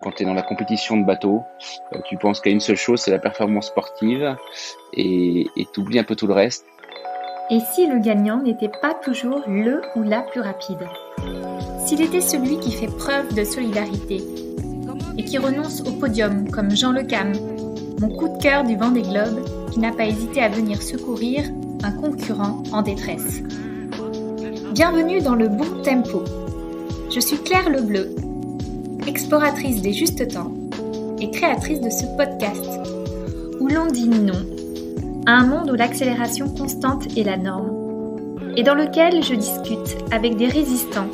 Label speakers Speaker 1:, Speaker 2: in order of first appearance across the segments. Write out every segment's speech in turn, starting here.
Speaker 1: Quand tu es dans la compétition de bateau, tu penses qu'à une seule chose, c'est la performance sportive et tu oublies un peu tout le reste.
Speaker 2: Et si le gagnant n'était pas toujours le ou la plus rapide? S'il était celui qui fait preuve de solidarité et qui renonce au podium comme Jean Le Cam, mon coup de cœur du Vendée Globe, qui n'a pas hésité à venir secourir un concurrent en détresse. Bienvenue dans le bon tempo. Je suis Claire Lebleu, exploratrice des justes temps et créatrice de ce podcast où l'on dit non à un monde où l'accélération constante est la norme et dans lequel je discute avec des résistants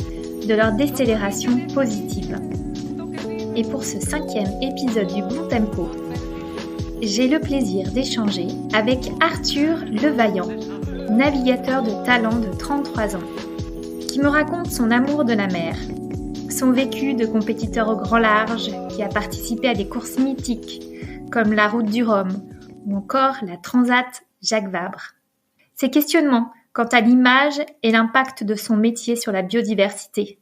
Speaker 2: de leur décélération positive. Et pour ce 5e épisode du Bon Tempo, j'ai le plaisir d'échanger avec Arthur Levaillant, navigateur de talent de 33 ans, qui me raconte son amour de la mer, son vécu de compétiteur au grand large qui a participé à des courses mythiques comme la Route du Rhum ou encore la Transat Jacques Vabre. Ses questionnements quant à l'image et l'impact de son métier sur la biodiversité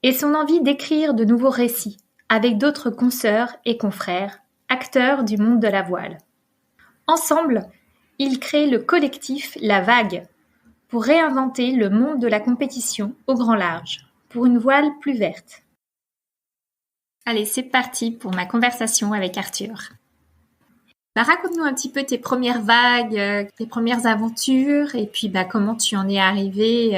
Speaker 2: et son envie d'écrire de nouveaux récits avec d'autres consoeurs et confrères, acteurs du monde de la voile. Ensemble, ils créent le collectif La Vague pour réinventer le monde de la compétition au grand large, pour une voile plus verte. Allez, c'est parti pour ma conversation avec Arthur. Raconte-nous un petit peu tes premières vagues, tes premières aventures et puis comment tu en es arrivé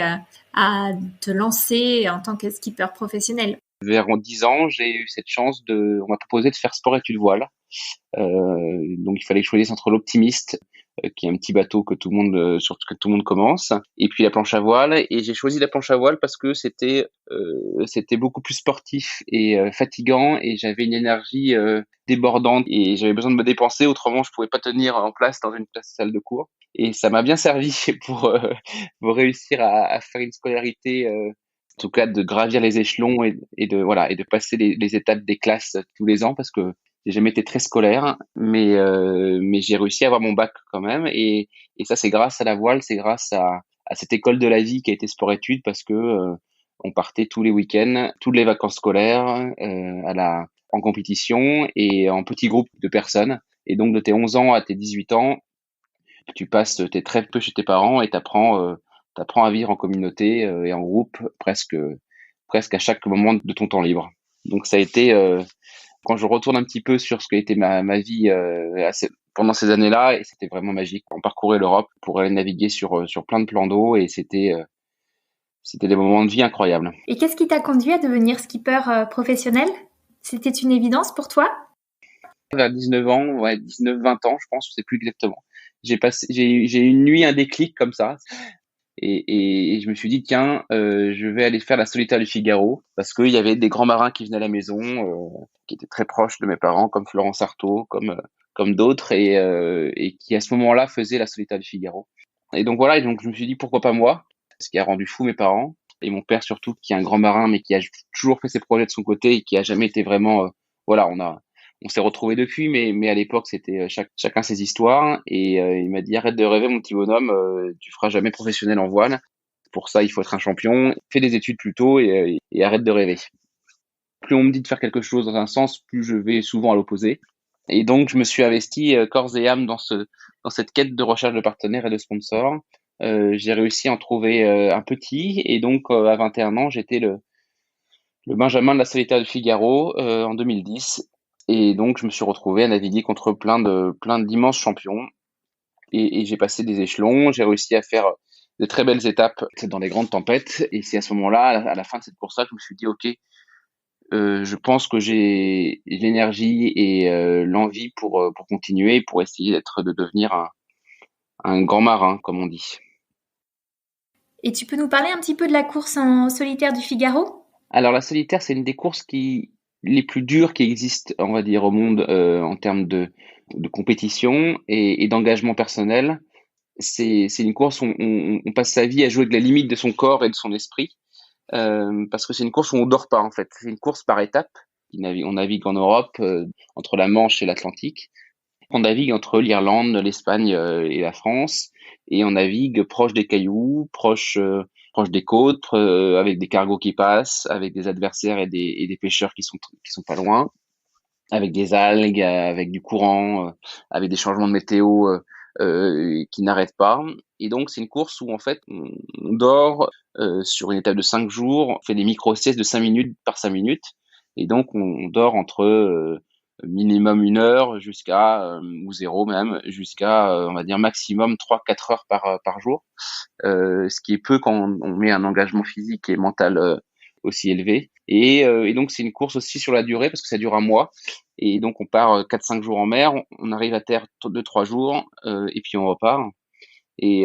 Speaker 2: à te lancer en tant que skipper professionnel.
Speaker 1: Vers 10 ans, j'ai eu cette chance on m'a proposé de faire sport-études voile. Donc il fallait que je choisisse entre l'Optimiste, qui est un petit bateau que tout le monde commence, et puis la planche à voile. Et j'ai choisi la planche à voile parce que c'était beaucoup plus sportif et fatigant, et j'avais une énergie débordante et j'avais besoin de me dépenser, autrement je pouvais pas tenir en place dans une salle de cours. Et ça m'a bien servi pour réussir à faire une scolarité, en tout cas de gravir les échelons et de passer les étapes des classes tous les ans, parce que j'ai jamais été très scolaire, mais j'ai réussi à avoir mon bac quand même, et ça c'est grâce à la voile, c'est grâce à cette école de la vie qui a été sport-études, parce que on partait tous les week-ends, toutes les vacances scolaires, en compétition et en petits groupes de personnes. Et donc de tes 11 ans à tes 18 ans, t'es très peu chez tes parents et t'apprends à vivre en communauté et en groupe presque à chaque moment de ton temps libre. Donc ça a été, quand je retourne un petit peu sur ce qu'a été ma vie pendant ces années-là, et c'était vraiment magique. On parcourait l'Europe pour aller naviguer sur plein de plans d'eau, et c'était des moments de vie incroyables.
Speaker 2: Et qu'est-ce qui t'a conduit à devenir skipper professionnel? C'était une évidence pour toi?
Speaker 1: Vers 19 ans, 19-20 ans, je pense, je sais plus exactement. J'ai eu une nuit, un déclic comme ça. Et je me suis dit, tiens, je vais aller faire la Solitaire du Figaro, parce qu'il y avait des grands marins qui venaient à la maison, qui étaient très proches de mes parents, comme Florence Artaud, comme d'autres, et qui à ce moment-là faisaient la Solitaire du Figaro. Et donc voilà, et donc je me suis dit, pourquoi pas moi? Ce qui a rendu fou mes parents, et mon père surtout, qui est un grand marin, mais qui a toujours fait ses projets de son côté et qui a jamais été vraiment, on s'est retrouvés depuis, mais à l'époque, c'était chacun ses histoires. Et il m'a dit, arrête de rêver, mon petit bonhomme, tu feras jamais professionnel en voile. Pour ça, il faut être un champion. Fais des études plus tôt et arrête de rêver. Plus on me dit de faire quelque chose dans un sens, plus je vais souvent à l'opposé. Et donc, je me suis investi corps et âme dans cette quête de recherche de partenaires et de sponsors. J'ai réussi à en trouver un petit. Et donc, à 21 ans, j'étais le Benjamin de la Solitaire du Figaro en 2010. Et donc, je me suis retrouvé à naviguer contre plein d'immenses champions. Et j'ai passé des échelons. J'ai réussi à faire de très belles étapes dans les grandes tempêtes. Et c'est à ce moment-là, à la fin de cette course-là, que je me suis dit, OK, je pense que j'ai l'énergie et l'envie pour continuer, pour essayer de devenir un grand marin, comme on dit.
Speaker 2: Et tu peux nous parler un petit peu de la course en solitaire du Figaro?
Speaker 1: Alors, la solitaire, c'est une des courses les plus dures qui existent, on va dire, au monde en termes de compétition et d'engagement personnel. C'est une course où on passe sa vie à jouer avec la limite de son corps et de son esprit, parce que c'est une course où on dort pas, en fait. C'est une course par étapes. On navigue en Europe, entre la Manche et l'Atlantique. On navigue entre l'Irlande, l'Espagne et la France, et on navigue proche des cailloux, proche des côtes, avec des cargos qui passent, avec des adversaires et des pêcheurs qui sont pas loin. avec des algues, avec du courant, avec des changements de météo qui n'arrêtent pas. Et donc c'est une course où en fait on dort sur une étape de 5 jours, on fait des micro-siestes de 5 minutes par 5 minutes. Et donc on dort entre minimum 1 heure jusqu'à, ou zéro même, jusqu'à on va dire maximum 3-4 heures par jour. Ce qui est peu quand on met un engagement physique et mental aussi élevé. Et donc c'est une course aussi sur la durée parce que ça dure un mois. Et donc on part 4-5 jours en mer, on arrive à terre 2-3 jours et puis on repart. Et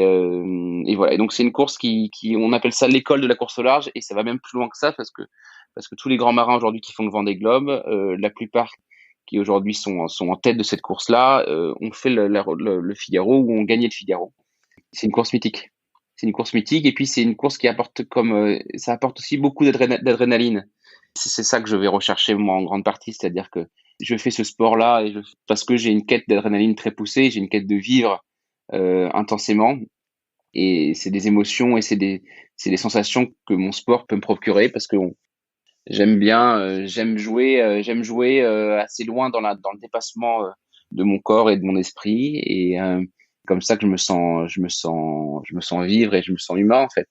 Speaker 1: voilà. Et donc c'est une course qui on appelle ça l'école de la course au large et ça va même plus loin que ça parce que tous les grands marins aujourd'hui qui font le Vendée Globe, la plupart qui aujourd'hui sont en tête de cette course-là, ont fait le Figaro ou ont gagné le Figaro. C'est une course mythique. C'est une course mythique et puis c'est une course qui apporte ça apporte aussi beaucoup d'adrénaline. C'est ça que je vais rechercher moi en grande partie, c'est-à-dire que je fais ce sport-là parce que j'ai une quête d'adrénaline très poussée, j'ai une quête de vivre intensément et c'est des émotions et c'est des sensations que mon sport peut me procurer parce que j'aime bien j'aime jouer assez loin dans le dépassement de mon corps et de mon esprit et comme ça que je me sens vivre et je me sens humain en fait.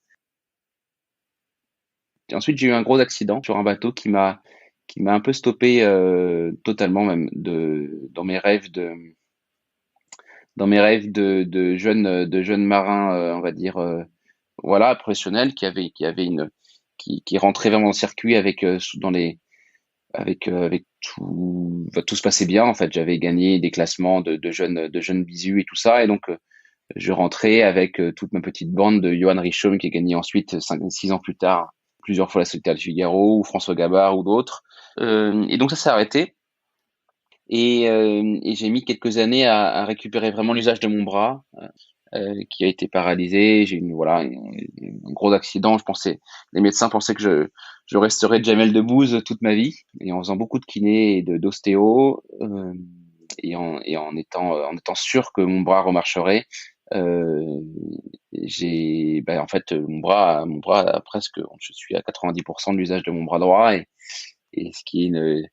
Speaker 1: Et ensuite j'ai eu un gros accident sur un bateau qui m'a un peu stoppé totalement même dans mes rêves de marin on va dire voilà professionnel qui rentrait vraiment dans le circuit avec tout, bah, tout se passait bien en fait. J'avais gagné des classements de jeunes bisus et tout ça, et donc je rentrais avec toute ma petite bande de Johan Richomme qui a gagné ensuite 5-6 ans plus tard plusieurs fois la Solitaire du Figaro ou François Gabard ou d'autres. Et donc ça s'est arrêté et j'ai mis quelques années à récupérer vraiment l'usage de mon bras qui a été paralysé. J'ai eu un gros accident. Les médecins pensaient que je resterais Jamel Debbouze toute ma vie, et en faisant beaucoup de kiné et d'ostéo, et en étant sûr que mon bras remarcherait. Euh, en fait, mon bras a presque, je suis à 90% de l'usage de mon bras droit, et ce qui est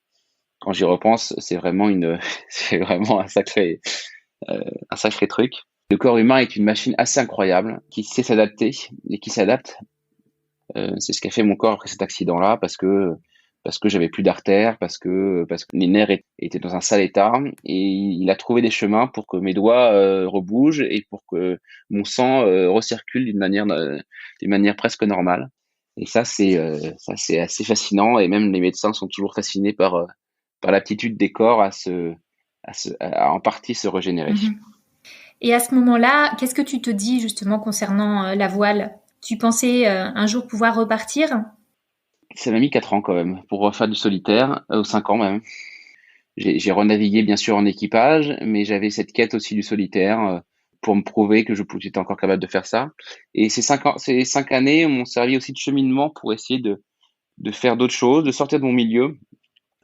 Speaker 1: quand j'y repense, c'est vraiment un sacré truc. Le corps humain est une machine assez incroyable qui sait s'adapter et qui s'adapte. C'est ce qu'a fait mon corps après cet accident-là parce que j'avais plus d'artères, parce que les nerfs étaient dans un sale état, et il a trouvé des chemins pour que mes doigts rebougent et pour que mon sang recircule d'une manière presque normale. Et ça c'est assez fascinant, et même les médecins sont toujours fascinés par l'aptitude des corps à en partie se régénérer.
Speaker 2: Mhm. Et à ce moment-là, qu'est-ce que tu te dis justement concernant la voile? Tu pensais un jour pouvoir repartir?
Speaker 1: Ça m'a mis 4 ans quand même pour refaire du solitaire, ou 5 ans même. J'ai renavigué bien sûr en équipage, mais j'avais cette quête aussi du solitaire pour me prouver que j'étais encore capable de faire ça. Et ces 5 années m'ont servi aussi de cheminement pour essayer de faire d'autres choses, de sortir de mon milieu,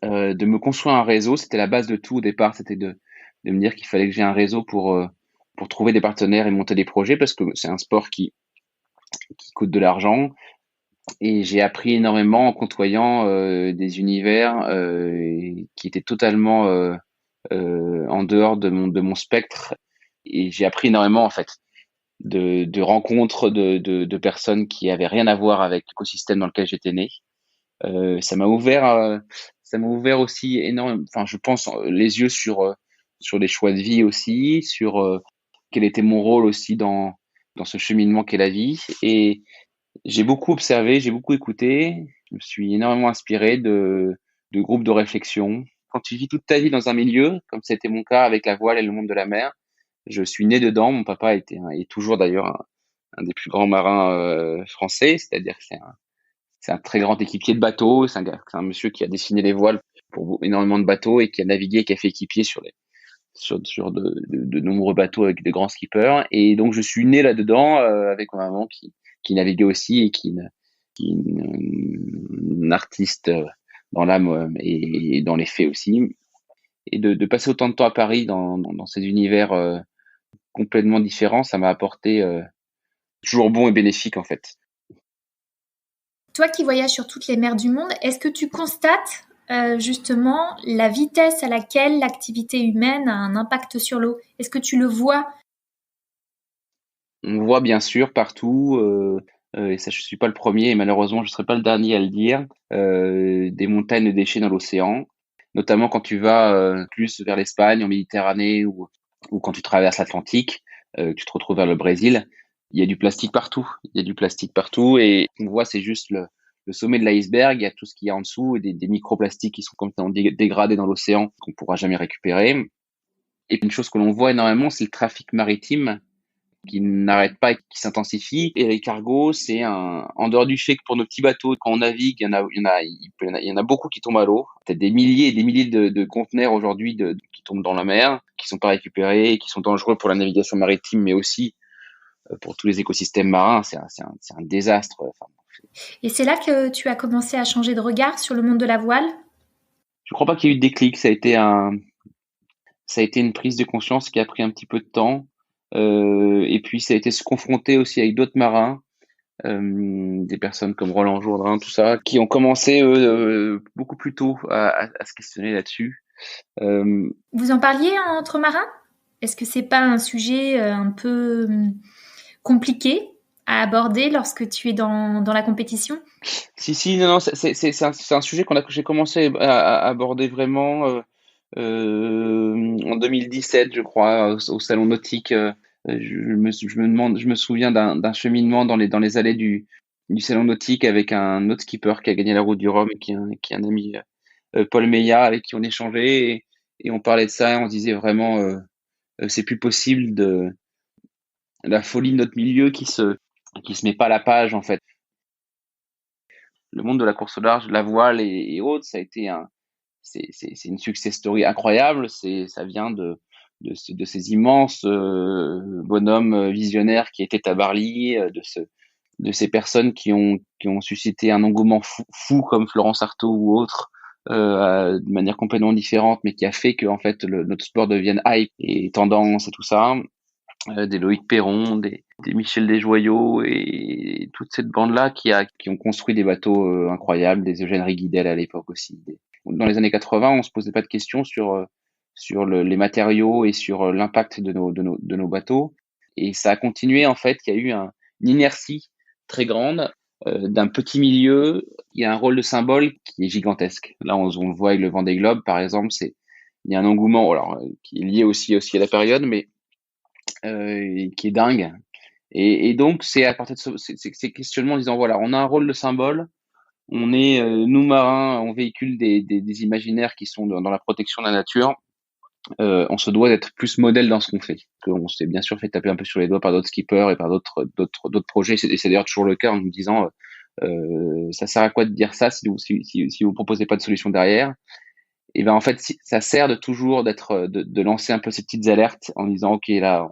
Speaker 1: de me construire un réseau. C'était la base de tout au départ, c'était de me dire qu'il fallait que j'ai un réseau pour trouver des partenaires et monter des projets, parce que c'est un sport qui coûte de l'argent. Et j'ai appris énormément en côtoyant des univers qui étaient totalement en dehors de mon spectre. Et j'ai appris énormément en fait de rencontres de personnes qui avaient rien à voir avec l'écosystème dans lequel j'étais né. Ça m'a ouvert aussi énormément. Enfin, je pense les yeux sur les choix de vie aussi, sur quel était mon rôle aussi dans ce cheminement qu'est la vie. Et j'ai beaucoup observé, j'ai beaucoup écouté. Je me suis énormément inspiré de groupes de réflexion. Quand tu vis toute ta vie dans un milieu, comme c'était mon cas avec la voile et le monde de la mer, je suis né dedans. Mon papa est toujours d'ailleurs un des plus grands marins français, c'est-à-dire que c'est un très grand équipier de bateaux. C'est un monsieur qui a dessiné les voiles pour énormément de bateaux et qui a navigué, qui a fait équipier sur de nombreux bateaux avec de grands skippers. Et donc je suis né là-dedans avec ma maman qui naviguait aussi et qui est une artiste dans l'âme et dans les faits aussi. Et de passer autant de temps à Paris dans ces univers complètement différents, ça m'a apporté toujours bon et bénéfique en fait.
Speaker 2: Toi qui voyages sur toutes les mers du monde, est-ce que tu constates justement la vitesse à laquelle l'activité humaine a un impact sur l'eau. Est-ce que tu le vois?
Speaker 1: On voit bien sûr partout, et ça je suis pas le premier et malheureusement je serai pas le dernier à le dire, des montagnes de déchets dans l'océan, notamment quand tu vas plus vers l'Espagne, en Méditerranée ou quand tu traverses l'Atlantique, que tu te retrouves vers le Brésil, il y a du plastique partout. Il y a du plastique partout et on voit c'est juste le sommet de l'iceberg. Il y a tout ce qu'il y a en dessous, et des microplastiques qui sont complètement dégradés dans l'océan qu'on pourra jamais récupérer. Et une chose que l'on voit énormément, c'est le trafic maritime qui n'arrête pas et qui s'intensifie. Et les cargos, c'est en dehors du fait que pour nos petits bateaux, quand on navigue, il y en a beaucoup qui tombent à l'eau. Peut-être des milliers et des milliers de conteneurs aujourd'hui qui tombent dans la mer, qui sont pas récupérés, et qui sont dangereux pour la navigation maritime, mais aussi pour tous les écosystèmes marins. C'est un désastre. Enfin,
Speaker 2: Et c'est là que tu as commencé à changer de regard sur le monde de la voile?
Speaker 1: je crois pas qu'il y ait eu de déclic. Ça a été une prise de conscience qui a pris un petit peu de temps. Et puis ça a été se confronter aussi avec d'autres marins, des personnes comme Roland Jourdain, tout ça, qui ont commencé beaucoup plus tôt à se questionner là-dessus.
Speaker 2: Vous en parliez entre marins? Est-ce que c'est pas un sujet un peu compliqué à aborder lorsque tu es dans la compétition?
Speaker 1: Si, non, non, c'est un sujet que j'ai commencé à aborder vraiment en 2017, je crois, au salon nautique. Je me souviens d'un cheminement dans les allées du salon nautique avec un autre skipper qui a gagné la route du Rhum et qui est un ami, Paul Meillat, avec qui on échangeait et on parlait de ça et on se disait vraiment, c'est plus possible de la folie de notre milieu qui se met pas à la page en fait. Le monde de la course au large, de la voile et autres, ça a été c'est une success story incroyable. Ça vient de ces immenses bonhommes visionnaires qui étaient à Barly, de ces personnes qui ont suscité un engouement fou comme Florence Artaud ou autres, de manière complètement différente, mais qui a fait que en fait notre sport devienne hype et tendance et tout ça. Des Loïc Perron, des Michel Desjoyaux et toute cette bande-là qui ont construit des bateaux incroyables, des Eugène Riguidel à l'époque aussi. Dans les années 80, on se posait pas de questions sur les matériaux et sur l'impact de nos bateaux. Et ça a continué, en fait, il y a eu une inertie très grande d'un petit milieu. Il y a un rôle de symbole qui est gigantesque. Là, on le voit avec le Vendée Globe, par exemple, il y a un engouement, alors, qui est lié aussi à la période, mais qui est dingue. Et donc, c'est à partir de ces questionnements en disant, voilà, on a un rôle de symbole, on est, nous marins, on véhicule des imaginaires qui sont dans la protection de la nature, on se doit d'être plus modèle dans ce qu'on fait. On s'est bien sûr fait taper un peu sur les doigts par d'autres skippers et par d'autres projets, et c'est d'ailleurs toujours le cas en nous disant, ça sert à quoi de dire ça si vous proposez pas de solution derrière? Et ben en fait, ça sert de toujours de lancer un peu ces petites alertes en disant, ok, là,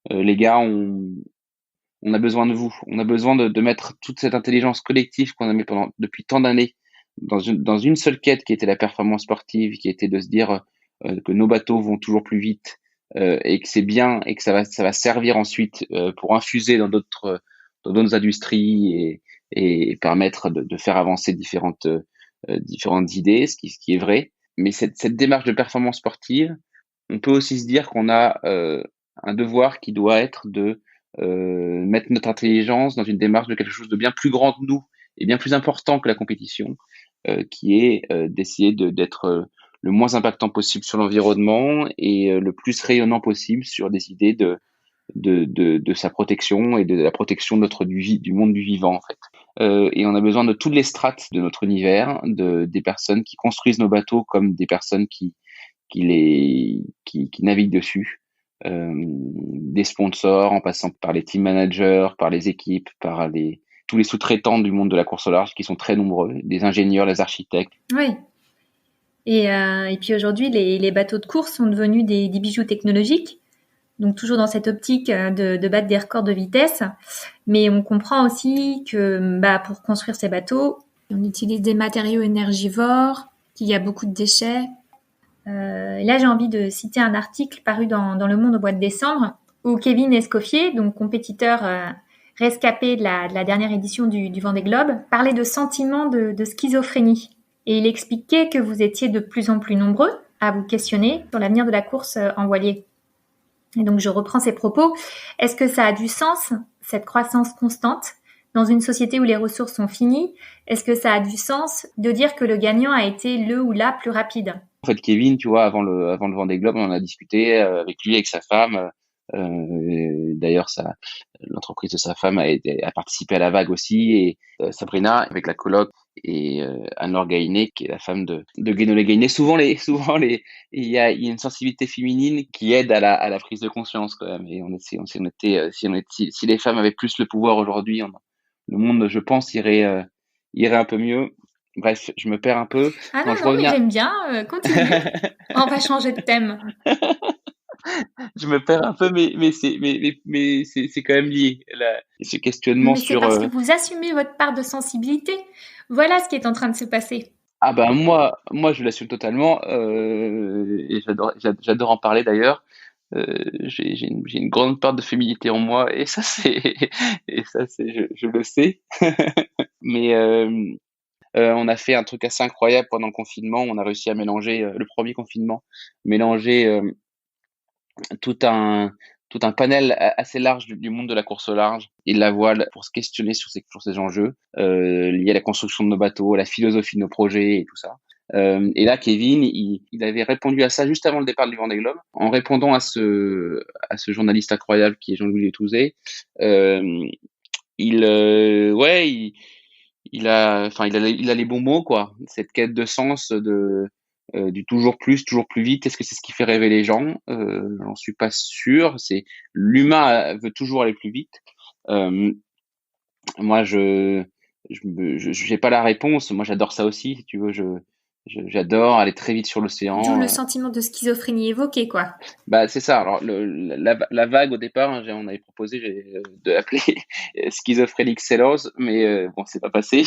Speaker 1: les gars, on a besoin de vous. On a besoin de mettre toute cette intelligence collective qu'on a mis depuis tant d'années dans une seule quête qui était la performance sportive, qui était de se dire que nos bateaux vont toujours plus vite et que c'est bien et que ça va servir ensuite pour infuser dans d'autres industries et permettre de faire avancer différentes idées, ce qui est vrai. Mais cette démarche de performance sportive, on peut aussi se dire qu'on a un devoir qui doit être de mettre notre intelligence dans une démarche de quelque chose de bien plus grand que nous et bien plus important que la compétition, qui est d'essayer d'être le moins impactant possible sur l'environnement et le plus rayonnant possible sur des idées de sa protection et de la protection de du monde du vivant en fait. Et on a besoin de toutes les strates de notre univers, des personnes qui construisent nos bateaux comme des personnes qui naviguent dessus, des sponsors en passant par les team managers, par les équipes, tous les sous-traitants du monde de la course au large qui sont très nombreux, des ingénieurs, les architectes.
Speaker 2: Oui. Et puis aujourd'hui, les bateaux de course sont devenus des bijoux technologiques. Donc toujours dans cette optique de battre des records de vitesse. Mais on comprend aussi que pour construire ces bateaux, on utilise des matériaux énergivores, qu'il y a beaucoup de déchets. Et là, j'ai envie de citer un article paru dans Le Monde au mois de décembre où Kevin Escoffier, donc compétiteur rescapé de la dernière édition du Vendée Globe, parlait de sentiment de schizophrénie. Et il expliquait que vous étiez de plus en plus nombreux à vous questionner sur l'avenir de la course en voilier. Et donc, je reprends ces propos. Est-ce que ça a du sens, cette croissance constante, dans une société où les ressources sont finies? Est-ce que ça a du sens de dire que le gagnant a été le ou la plus rapide?
Speaker 1: En fait, Kevin, tu vois, avant le Vendée Globe, on en a discuté avec lui, avec sa femme. D'ailleurs, l'entreprise de sa femme a participé à la vague aussi, et Sabrina avec la coloc, et Anne-Laure Gainé qui est la femme de Guénolé Gainé. Souvent il y a une sensibilité féminine qui aide à la prise de conscience quand même. Et si les femmes avaient plus le pouvoir aujourd'hui, le monde, je pense, irait un peu mieux. Bref, je me perds un peu.
Speaker 2: Ah non, mais j'aime bien. Continue. On va changer de thème.
Speaker 1: Je me perds un peu, mais c'est quand même lié, ce questionnement
Speaker 2: sur. Mais c'est parce que vous assumez votre part de sensibilité. Voilà ce qui est en train de se passer.
Speaker 1: Ah ben moi je l'assume totalement, et j'adore en parler d'ailleurs. J'ai une grande part de féminité en moi, et ça c'est je le sais. Mais on a fait un truc assez incroyable pendant le confinement. On a réussi à mélanger le premier confinement, tout un panel assez large du monde de la course au large et de la voile, pour se questionner sur ces enjeux liés à la construction de nos bateaux, à la philosophie de nos projets et tout ça. Et là, Kevin, il avait répondu à ça juste avant le départ du Vendée Globe, en répondant à ce journaliste incroyable qui est Jean-Louis Létouzé. Il a les bons mots, quoi. Cette quête de sens, du toujours plus vite. Est-ce que c'est ce qui fait rêver les gens? J'en suis pas sûr. L'humain veut toujours aller plus vite. Moi, j'ai pas la réponse. Moi, j'adore ça aussi, si tu veux. J'adore aller très vite sur l'océan.
Speaker 2: D'où le sentiment de schizophrénie évoqué, quoi.
Speaker 1: Bah, c'est ça. Alors, la vague, au départ, on avait proposé de l'appeler schizophrénique cellose, mais bon, c'est pas passé.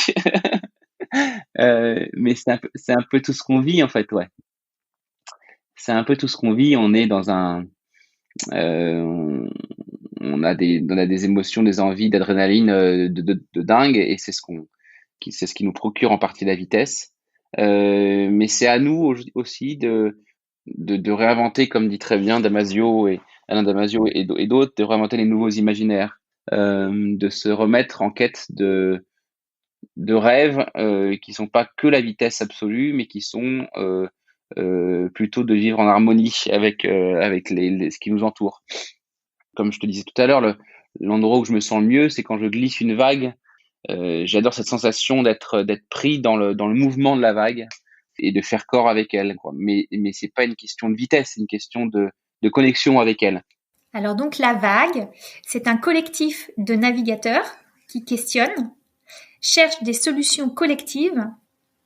Speaker 1: Mais c'est un peu tout ce qu'on vit, en fait, ouais. C'est un peu tout ce qu'on vit. On est dans on a des émotions, des envies, d'adrénaline de dingue, et c'est ce qui nous procure en partie la vitesse. Mais c'est à nous aussi de réinventer, comme dit très bien Alain Damasio et d'autres, de réinventer les nouveaux imaginaires, de se remettre en quête de rêves qui sont pas que la vitesse absolue, mais qui sont plutôt de vivre en harmonie avec ce qui nous entoure. Comme je te disais tout à l'heure, l'endroit où je me sens le mieux, c'est quand je glisse une vague. J'adore cette sensation d'être pris dans le mouvement de la vague et de faire corps avec elle, quoi. Mais c'est pas une question de vitesse, c'est une question de connexion avec elle.
Speaker 2: Alors donc la vague, c'est un collectif de navigateurs qui questionnent, cherchent des solutions collectives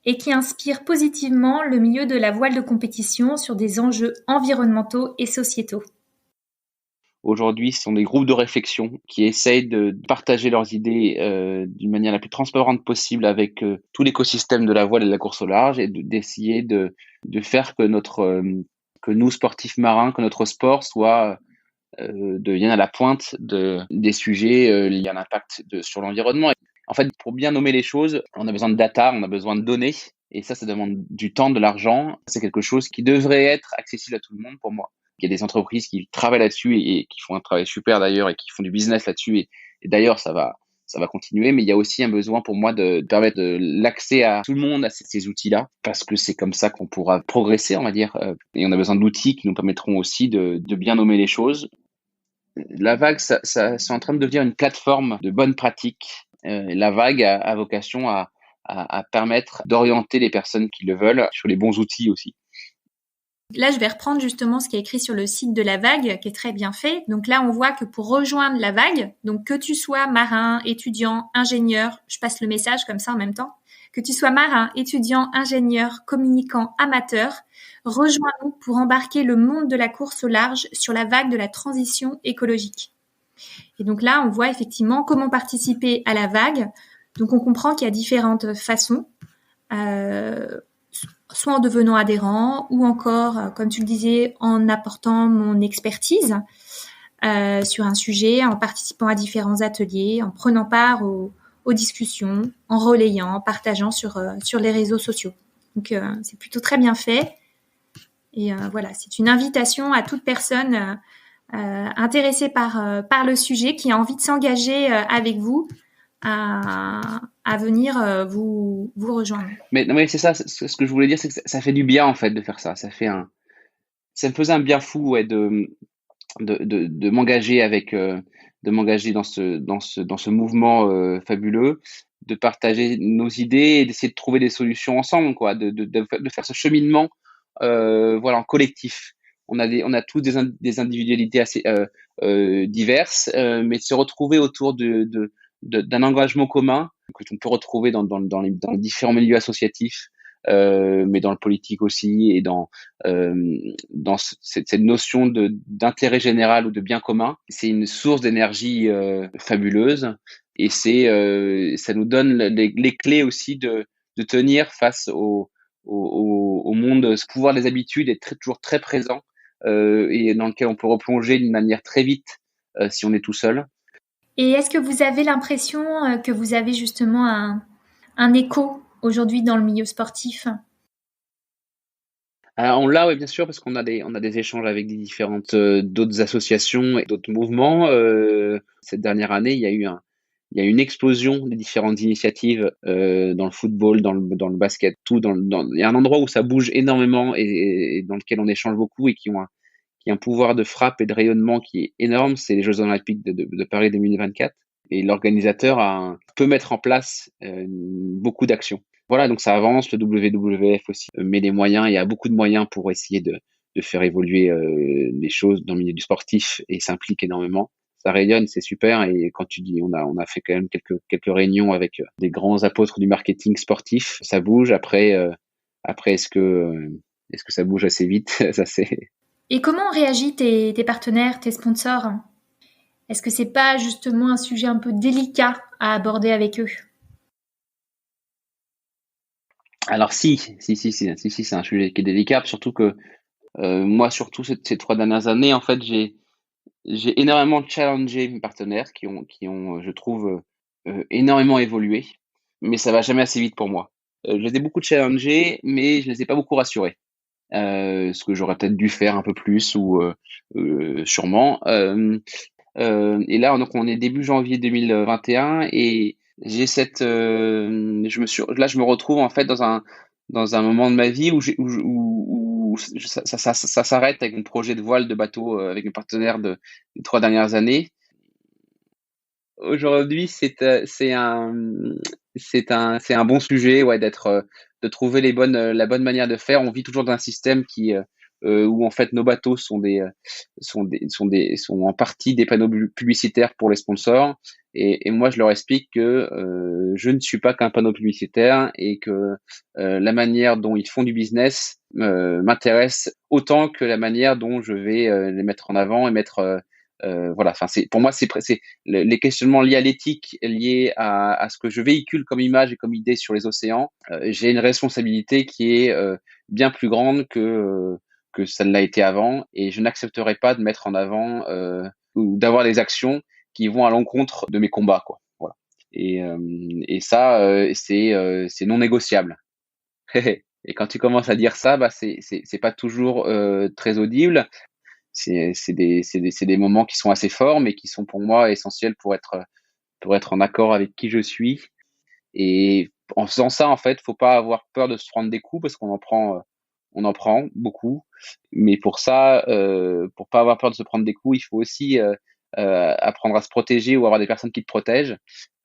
Speaker 2: et qui inspirent positivement le milieu de la voile de compétition sur des enjeux environnementaux et sociétaux.
Speaker 1: Aujourd'hui, ce sont des groupes de réflexion qui essayent de partager leurs idées d'une manière la plus transparente possible avec tout l'écosystème de la voile et de la course au large, et d'essayer de faire que nous, sportifs marins, que notre sport devienne à la pointe des sujets liés à l'impact sur l'environnement. En fait, pour bien nommer les choses, on a besoin de data, on a besoin de données, et ça demande du temps, de l'argent. C'est quelque chose qui devrait être accessible à tout le monde, pour moi. Il y a des entreprises qui travaillent là-dessus et qui font un travail super d'ailleurs, et qui font du business là-dessus, et d'ailleurs ça va continuer, mais il y a aussi un besoin pour moi de permettre l'accès à tout le monde à ces outils-là, parce que c'est comme ça qu'on pourra progresser, on va dire, et on a besoin d'outils qui nous permettront aussi de bien nommer les choses. La vague, ça c'est en train de devenir une plateforme de bonnes pratiques. La vague a vocation à permettre d'orienter les personnes qui le veulent sur les bons outils aussi.
Speaker 2: Là, je vais reprendre justement ce qui est écrit sur le site de la vague, qui est très bien fait. Donc là, on voit que pour rejoindre la vague, donc que tu sois marin, étudiant, ingénieur, je passe le message comme ça en même temps, que tu sois marin, étudiant, ingénieur, communicant, amateur, rejoins-nous pour embarquer le monde de la course au large sur la vague de la transition écologique. Et donc là, on voit effectivement comment participer à la vague. Donc on comprend qu'il y a différentes façons, soit en devenant adhérent, ou encore, comme tu le disais, en apportant mon expertise sur un sujet, en participant à différents ateliers, en prenant part aux discussions, en relayant, en partageant sur les réseaux sociaux. Donc, c'est plutôt très bien fait. Et voilà, c'est une invitation à toute personne intéressée par le sujet, qui a envie de s'engager avec vous, à venir vous rejoindre.
Speaker 1: Mais non, mais c'est ça, ce que je voulais dire, c'est que ça fait du bien en fait de faire ça. Ça me faisait un bien fou, ouais, de m'engager de m'engager dans ce mouvement fabuleux, de partager nos idées et d'essayer de trouver des solutions ensemble, quoi, de faire ce cheminement, voilà, en collectif. On a tous des individualités assez diverses, mais de se retrouver autour d'un engagement commun que on peut retrouver dans les différents milieux associatifs, mais dans le politique aussi, et euh, dans cette notion d'intérêt général ou de bien commun. C'est une source d'énergie fabuleuse, et ça nous donne les clés aussi de tenir face au monde. Ce pouvoir des habitudes est toujours très présent, et dans lequel on peut replonger d'une manière très vite si on est tout seul.
Speaker 2: Et est-ce que vous avez l'impression que vous avez justement un écho aujourd'hui dans le milieu sportif?
Speaker 1: Alors, on l'a, oui, bien sûr, parce qu'on a des échanges avec d'autres associations et d'autres mouvements. Cette dernière année, il y a eu une explosion des différentes initiatives dans le football, dans le basket, il y a un endroit où ça bouge énormément, et dans lequel on échange beaucoup, et qui a un pouvoir de frappe et de rayonnement qui est énorme. C'est les Jeux Olympiques de Paris 2024. Et l'organisateur peut mettre en place beaucoup d'actions. Voilà, donc ça avance. Le WWF aussi met des moyens. Il y a beaucoup de moyens pour essayer de faire évoluer les choses dans le milieu du sportif, et s'implique énormément. Ça rayonne, c'est super. Et quand tu dis, on a fait quand même quelques réunions avec des grands apôtres du marketing sportif. Ça bouge. Après, est-ce que ça bouge assez vite? Ça, c'est
Speaker 2: Et comment ont réagi tes partenaires, tes sponsors? Est-ce que c'est pas justement un sujet un peu délicat à aborder avec eux?
Speaker 1: Alors si, c'est un sujet qui est délicat, surtout que moi, surtout ces 3 dernières années, en fait, j'ai énormément challengé mes partenaires qui ont, je trouve, énormément évolué, mais ça va jamais assez vite pour moi. Je les ai beaucoup challengés, mais je les ai pas beaucoup rassurés. Ce que j'aurais peut-être dû faire un peu plus, ou sûrement. Et là, donc, on est début janvier 2021, et j'ai je me retrouve en fait dans un moment de ma vie où ça s'arrête avec mon projet de voile de bateau avec mes partenaires des 3 dernières années. Aujourd'hui, c'est un bon sujet, ouais, de trouver la bonne manière de faire. On vit toujours dans un système où en fait nos bateaux sont en partie des panneaux publicitaires pour les sponsors. Et moi, je leur explique que je ne suis pas qu'un panneau publicitaire, et que la manière dont ils font du business m'intéresse autant que la manière dont je vais les mettre en avant et voilà. Enfin, pour moi, c'est les questionnements liés à l'éthique, liés à ce que je véhicule comme image et comme idée sur les océans. J'ai une responsabilité qui est bien plus grande que ça ne l'a été avant, et je n'accepterai pas de mettre en avant ou d'avoir des actions qui vont à l'encontre de mes combats, quoi. Voilà. Et ça, c'est non négociable. Et quand tu commences à dire ça, bah c'est pas toujours très audible. C'est des moments qui sont assez forts, mais qui sont pour moi essentiels pour être en accord avec qui je suis. Et en faisant ça, en fait, faut pas avoir peur de se prendre des coups, parce qu'on en prend beaucoup. Mais pour ça, pour pas avoir peur de se prendre des coups, il faut aussi apprendre à se protéger, ou avoir des personnes qui te protègent.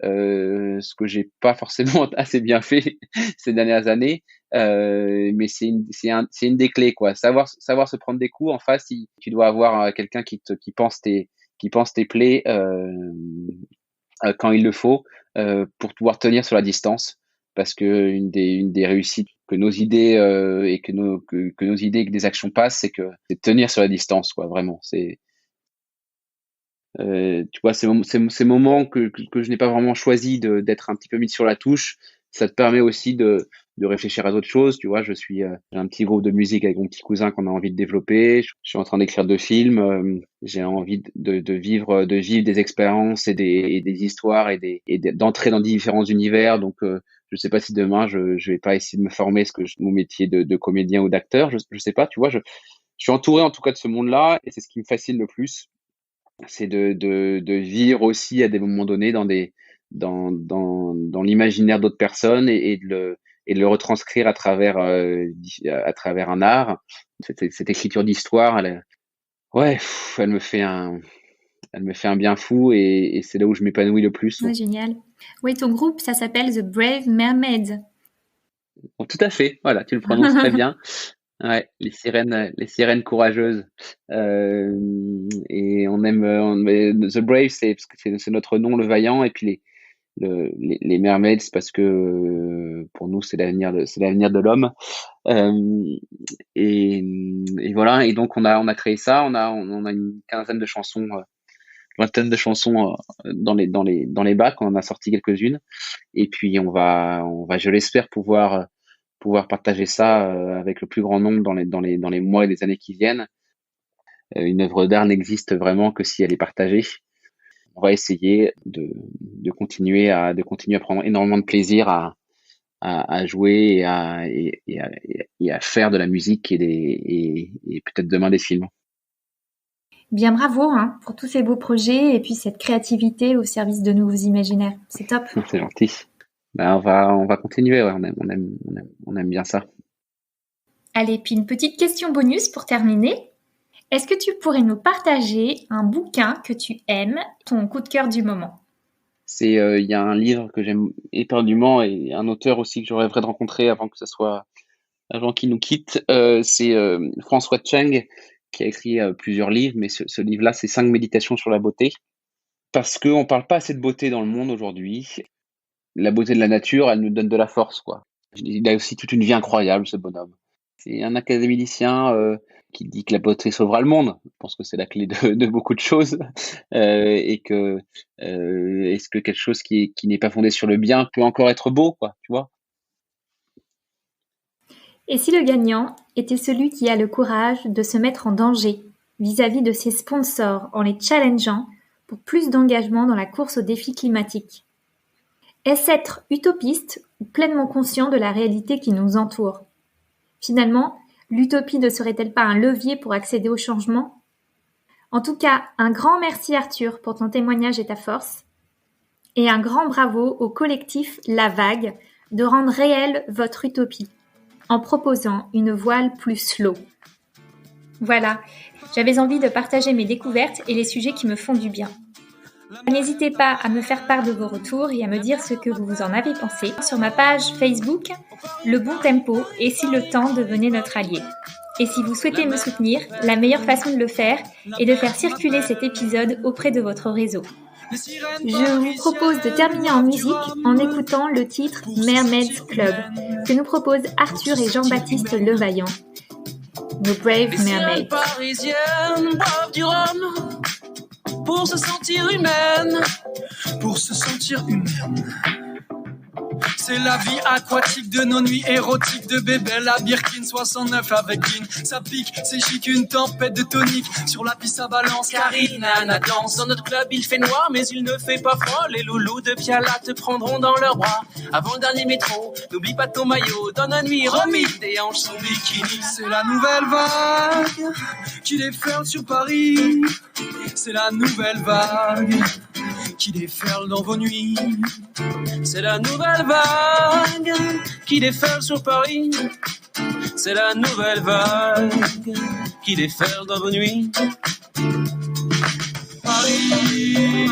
Speaker 1: Ce que j'ai pas forcément assez bien fait ces dernières années. Mais c'est une des clés, quoi. Savoir se prendre des coups en face. Tu dois avoir quelqu'un qui pense tes plaies quand il le faut, pour pouvoir tenir sur la distance. Parce que une des réussites que nos idées et que nos idées et que des actions passent, c'est de tenir sur la distance, quoi. Vraiment, tu vois, ces moments que je n'ai pas vraiment choisi d'être un petit peu mis sur la touche. Ça te permet aussi de réfléchir à d'autres choses. Tu vois, j'ai un petit groupe de musique avec mon petit cousin qu'on a envie de développer. Je suis en train d'écrire 2 films. J'ai envie de vivre des expériences et des histoires, d'entrer dans différents univers. Donc, Je sais pas si demain je vais pas essayer de me former mon métier de comédien ou d'acteur. Je sais pas, tu vois. Je suis entouré en tout cas de ce monde-là et c'est ce qui me fascine le plus, c'est de vivre aussi à des moments donnés dans l'imaginaire d'autres personnes et de le retranscrire à travers un art. Cette écriture d'histoire, ouais, elle me fait un bien fou et c'est là où je m'épanouis le plus.
Speaker 2: Ouais, génial. Oui, ton groupe, ça s'appelle The Brave Mermaids.
Speaker 1: Bon, tout à fait, voilà, tu le prononces très bien. Ouais, les sirènes courageuses. Et The Brave, c'est parce que c'est notre nom, le vaillant, et puis les mermaids parce que pour nous c'est l'avenir de l'homme. Et voilà, et donc on a créé ça, on a une quinzaine de chansons, vingtaine de chansons dans les bacs, on en a sorti quelques-unes et puis on va je l'espère pouvoir partager ça avec le plus grand nombre dans les mois et les années qui viennent. Une œuvre d'art n'existe vraiment que si elle est partagée. On va essayer de continuer à prendre énormément de plaisir à jouer et à faire de la musique et peut-être demain des films.
Speaker 2: Bien, bravo pour tous ces beaux projets et puis cette créativité au service de nouveaux imaginaires. C'est top.
Speaker 1: C'est gentil. Ben, on va continuer, ouais, on aime bien ça.
Speaker 2: Allez, puis une petite question bonus pour terminer. Est-ce que tu pourrais nous partager un bouquin que tu aimes, ton coup de cœur du moment?
Speaker 1: Il y a un livre que j'aime éperdument et un auteur aussi que je rêverais de rencontrer avant qu'il nous quitte. C'est François Tchang qui a écrit plusieurs livres, mais ce livre-là, c'est 5 méditations sur la beauté. Parce qu'on parle pas assez de beauté dans le monde aujourd'hui. La beauté de la nature, elle nous donne de la force, quoi. Il a aussi toute une vie incroyable, ce bonhomme. C'est un académicien qui dit que la beauté sauvera le monde. Je pense que c'est la clé de beaucoup de choses. Et que est-ce que quelque chose qui n'est pas fondé sur le bien peut encore être beau, quoi, tu vois?
Speaker 2: Et si le gagnant était celui qui a le courage de se mettre en danger vis-à-vis de ses sponsors en les challengeant pour plus d'engagement dans la course aux défis climatiques? Est-ce être utopiste ou pleinement conscient de la réalité qui nous entoure? Finalement, l'utopie ne serait-elle pas un levier pour accéder au changement? En tout cas, un grand merci Arthur pour ton témoignage et ta force. Et un grand bravo au collectif La Vague de rendre réelle votre utopie en proposant une voile plus slow. Voilà, j'avais envie de partager mes découvertes et les sujets qui me font du bien. N'hésitez pas à me faire part de vos retours et à me dire ce que vous en avez pensé sur ma page Facebook Le Bon Tempo et si le temps devenait notre allié. Et si vous souhaitez me soutenir, la meilleure façon de le faire est de faire circuler cet épisode auprès de votre réseau. Je vous propose de terminer en musique en écoutant le titre Mermaids Club que nous proposent Arthur et Jean-Baptiste Levaillant. Nos Brave Mermaids.
Speaker 3: Parisiennes boivent du rhum pour se sentir humaine, pour se sentir humaine. C'est la vie aquatique de nos nuits érotiques de bébé. La Birkin 69 avec jean, ça pique, c'est chic, une tempête de tonique. Sur la piste ça balance, Karine, Nana danse. Dans notre club il fait noir mais il ne fait pas froid. Les loulous de Piala te prendront dans leurs bras. Avant le dernier métro, n'oublie pas ton maillot. Dans la nuit remise, des hanches son bikini. C'est la nouvelle vague qui déferle sur Paris. C'est la nouvelle vague qui déferle dans vos nuits. C'est la nouvelle vague qui déferle sur Paris. C'est la nouvelle vague qui déferle dans vos nuits. Paris,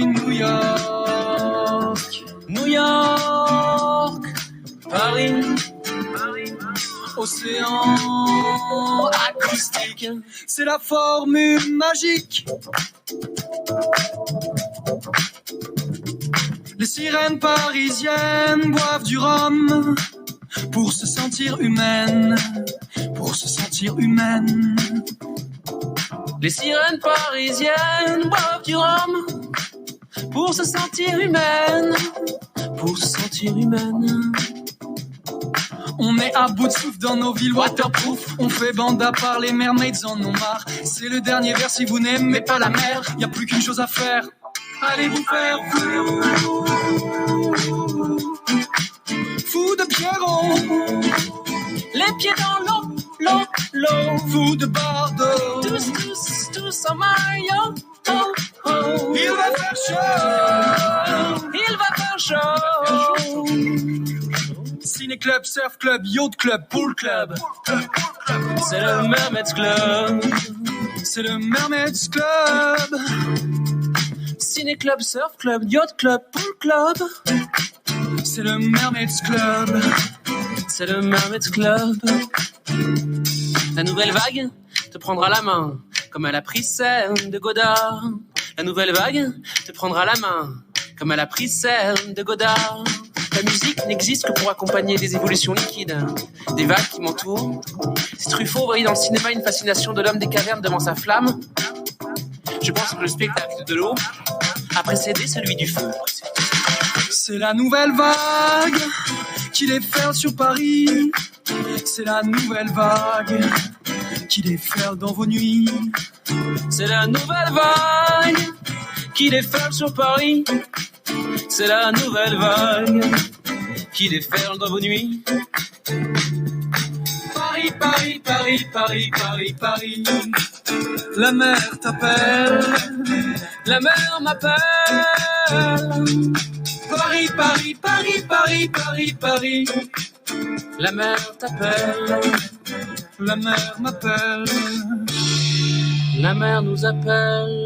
Speaker 3: New York, New York, Paris, océan acoustique. C'est la formule magique. Les sirènes parisiennes boivent du rhum pour se sentir humaines, pour se sentir humaines. Les sirènes parisiennes boivent du rhum pour se sentir humaines, pour se sentir humaines. On est à bout de souffle dans nos villes waterproof. On fait bande à part, les mermaids en ont marre. C'est le dernier vers si vous n'aimez pas la mer. Y'a plus qu'une chose à faire. Allez vous faire fou. pieds dans l'eau, fous de Bordeaux, tous en maillot, il va faire chaud, Ciné-club, surf club, yacht club, pool club, c'est le Mermaid's Club, c'est le Mermaid's Club. Ciné-club, surf club, yacht club, pool club, c'est le Mermaid's Club, c'est le Mermaid's Club. La nouvelle vague te prendra la main, comme elle a pris celle de Godard. La nouvelle vague te prendra la main, comme elle a pris celle de Godard. La musique n'existe que pour accompagner des évolutions liquides, des vagues qui m'entourent. Si Truffaut voyait dans le cinéma une fascination de l'homme des cavernes devant sa flamme, je pense que le spectacle de l'eau a précédé celui du feu. C'est la nouvelle vague qui déferle sur Paris. C'est la nouvelle vague qui déferle dans vos nuits. C'est la nouvelle vague qui déferle sur Paris. C'est la nouvelle vague qui déferle dans vos nuits. Paris, Paris, Paris, Paris, Paris, Paris. La mer t'appelle, la mer m'appelle. Paris, Paris, Paris, Paris, Paris, Paris. La mer t'appelle, la mer m'appelle. La mer nous appelle.